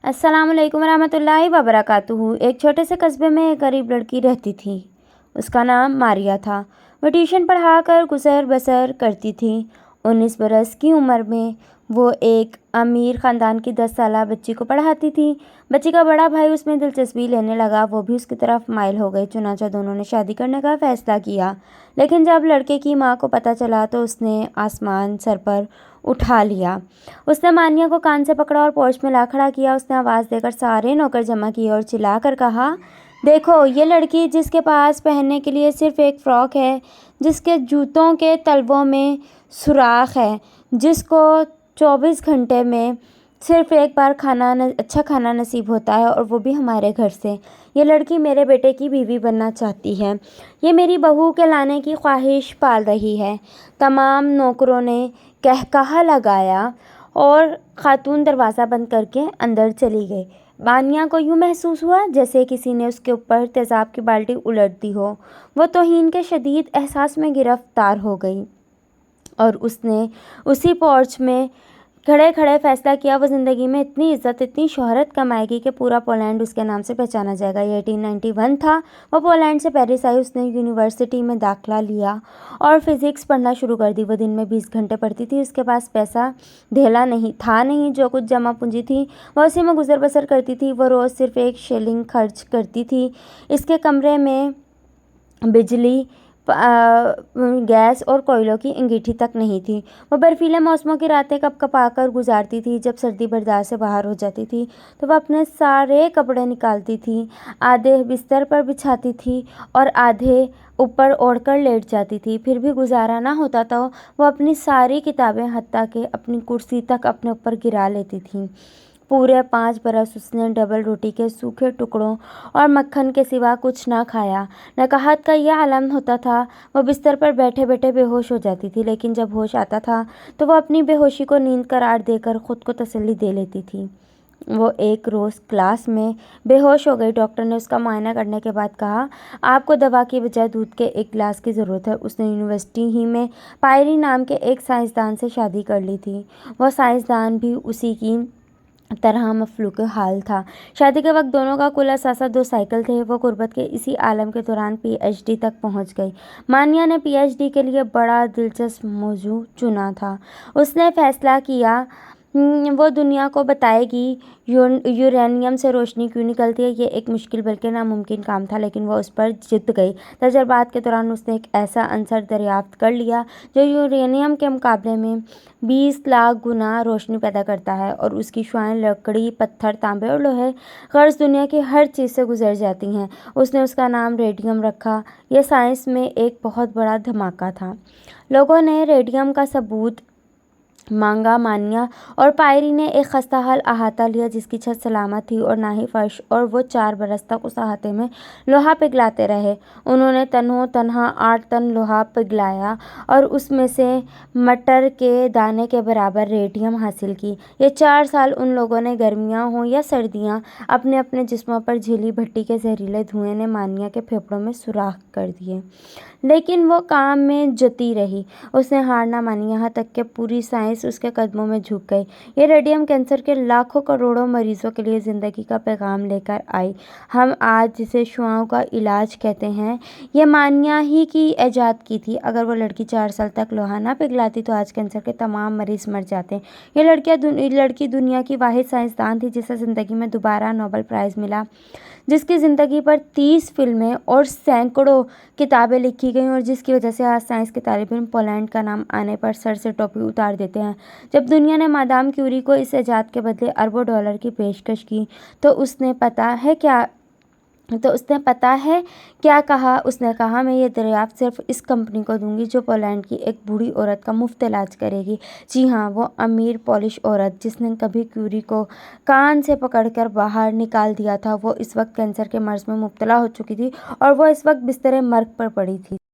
अस्सलाम वालेकुम रहमतुल्लाहि वबरकातुहू। एक छोटे से कस्बे में एक गरीब लड़की रहती थी। उसका नाम मारिया था। वो ट्यूशन पढ़ाकर गुजर बसर करती थी। 19 बरस की उम्र में वो एक अमीर ख़ानदान की 10 साला बच्ची को पढ़ाती थी। बच्ची का बड़ा भाई उसमें दिलचस्पी लेने लगा। वो भी उसकी तरफ माइल हो गई। चुनांचे दोनों ने शादी करने का फ़ैसला किया। लेकिन जब लड़के की माँ को पता चला तो उसने आसमान सर पर उठा लिया। उसने मानिया को कान से पकड़ा और पोर्च में ला खड़ा किया। उसने आवाज़ देकर सारे नौकर जमा किए और चिल्लाकर कहा, देखो ये लड़की जिसके पास पहनने के लिए सिर्फ़ एक फ़्रॉक है, जिसके जूतों के तलवों में सुराख है, जिसको 24 घंटे में सिर्फ़ एक बार अच्छा खाना नसीब होता है और वो भी हमारे घर से। ये लड़की मेरे बेटे की बीवी बनना चाहती है। ये मेरी बहू के लाने की ख्वाहिश पाल रही है। तमाम नौकरों ने कहकहा लगाया और खातून दरवाज़ा बंद करके अंदर चली गई। मानिया को यूँ महसूस हुआ जैसे किसी ने उसके ऊपर तेज़ाब की बाल्टी उलट दी हो। वो तौहीन के शदीद एहसास में गिरफ़्तार हो गई और उसने उसी पोर्च में खड़े खड़े फ़ैसला किया वो ज़िंदगी में इतनी इज़्ज़त, इतनी शोहरत कमाएगी कि पूरा पोलैंड उसके नाम से पहचाना जाएगा। ये 1891 था। वो पोलैंड से पेरिस आई। उसने यूनिवर्सिटी में दाखिला लिया और फ़िज़िक्स पढ़ना शुरू कर दी। वो दिन में 20 घंटे पढ़ती थी। उसके पास पैसा धेला नहीं। जो कुछ जमा पूंजी थी वह उसी में गुजर बसर करती थी। वो रोज़ सिर्फ़ 1 शिलिंग खर्च करती थी। इसके कमरे में बिजली, गैस और कोयलों की अंगीठी तक नहीं थी। वो बर्फीले मौसमों की रातें कँपकँपाकर गुजारती थी। जब सर्दी बर्दाश्त से बाहर हो जाती थी तो वह अपने सारे कपड़े निकालती थी, आधे बिस्तर पर बिछाती थी और आधे ऊपर ओढ़कर लेट जाती थी। फिर भी गुजारा ना होता तो वो अपनी सारी किताबें हत्ता के अपनी कुर्सी तक अपने ऊपर गिरा लेती थी। पूरे 5 बरस उसने डबल रोटी के सूखे टुकड़ों और मक्खन के सिवा कुछ ना खाया। नकाहत का यह आलम होता था। वो बिस्तर पर बैठे बैठे बेहोश हो जाती थी, लेकिन जब होश आता था तो वो अपनी बेहोशी को नींद करार देकर खुद को तसल्ली दे लेती थी। वो एक रोज़ क्लास में बेहोश हो गई। डॉक्टर ने उसका मुआयना करने के बाद कहा, आपको दवा की बजाय दूध के एक गिलास की ज़रूरत है। उसने यूनिवर्सिटी ही में पायरी नाम के एक साइंसदान से शादी कर ली थी। वह साइंसदान भी उसी की तरह मफलूक हाल था। शादी के वक्त दोनों का कुल असासा 2 साइकिल थे। वो गुर्बत के इसी आलम के दौरान PhD तक पहुंच गई। मानिया ने PhD के लिए बड़ा दिलचस्प मौजू चुना था। उसने फैसला किया वो दुनिया को बताएगी यूरेनियम से रोशनी क्यों निकलती है। ये एक मुश्किल बल्कि नामुमकिन काम था, लेकिन वो उस पर जीत गई। तजर्बात के दौरान उसने एक ऐसा अंसर दरियाफ्त कर लिया जो यूरेनियम के मुकाबले में 20 लाख गुना रोशनी पैदा करता है और उसकी शुआएं लकड़ी, पत्थर, तांबे और लोहे गर्ज दुनिया की हर चीज़ से गुजर जाती हैं। उसने उसका नाम रेडियम रखा। यह साइंस में एक बहुत बड़ा धमाका था। लोगों ने रेडियम का सबूत मांगा। मानिया और पायरी ने एक खस्ताहाल अहाता लिया जिसकी छत सलामत थी और ना ही फर्श, और वो 4 बरस तक उस अहाते में लोहा पिघलाते रहे। उन्होंने तन्हा 8 टन लोहा पिघलाया और उसमें से मटर के दाने के बराबर रेडियम हासिल की। ये 4 साल उन लोगों ने, गर्मियाँ हों या सर्दियाँ, अपने अपने जिस्मों पर झेली। भट्टी के जहरीले धुएं ने मानिया के फेफड़ों में सुराख कर दिए, लेकिन वो काम में जती रही। उसने हार ना मानी, यहाँ तक कि पूरी साइंस उसके कदमों में झुक गई। ये रेडियम कैंसर के लाखों करोड़ों मरीजों के लिए ज़िंदगी का पैगाम लेकर आई। हम आज जिसे शुआओं का इलाज कहते हैं, ये मानिया ही की ईजाद की थी। अगर वो लड़की 4 साल तक लोहा ना पिघलाती तो आज कैंसर के तमाम मरीज मर जाते। ये लड़की दुनिया की वाहिद साइंसदान थी जिसे ज़िंदगी में दोबारा नोबेल प्राइज़ मिला, जिसकी ज़िंदगी पर 30 फिल्में और सैकड़ों किताबें लिखी गईं और जिसकी वजह से आज साइंस के तालिब इल्म पोलैंड का नाम आने पर सर से टोपी उतार देते हैं। जब दुनिया ने मादाम क्यूरी को इस इजाद के बदले अरबों डॉलर की पेशकश की तो उसने पता है क्या कहा। उसने कहा, मैं ये दरियाफ्त सिर्फ इस कंपनी को दूंगी जो पोलैंड की एक बूढ़ी औरत का मुफ्त इलाज करेगी। जी हाँ, वो अमीर पॉलिश औरत जिसने कभी क्यूरी को कान से पकड़कर बाहर निकाल दिया था, वो इस वक्त कैंसर के मर्ज में मुब्तला हो चुकी थी और वो इस वक्त बिस्तरे मर्ग पर पड़ी थी।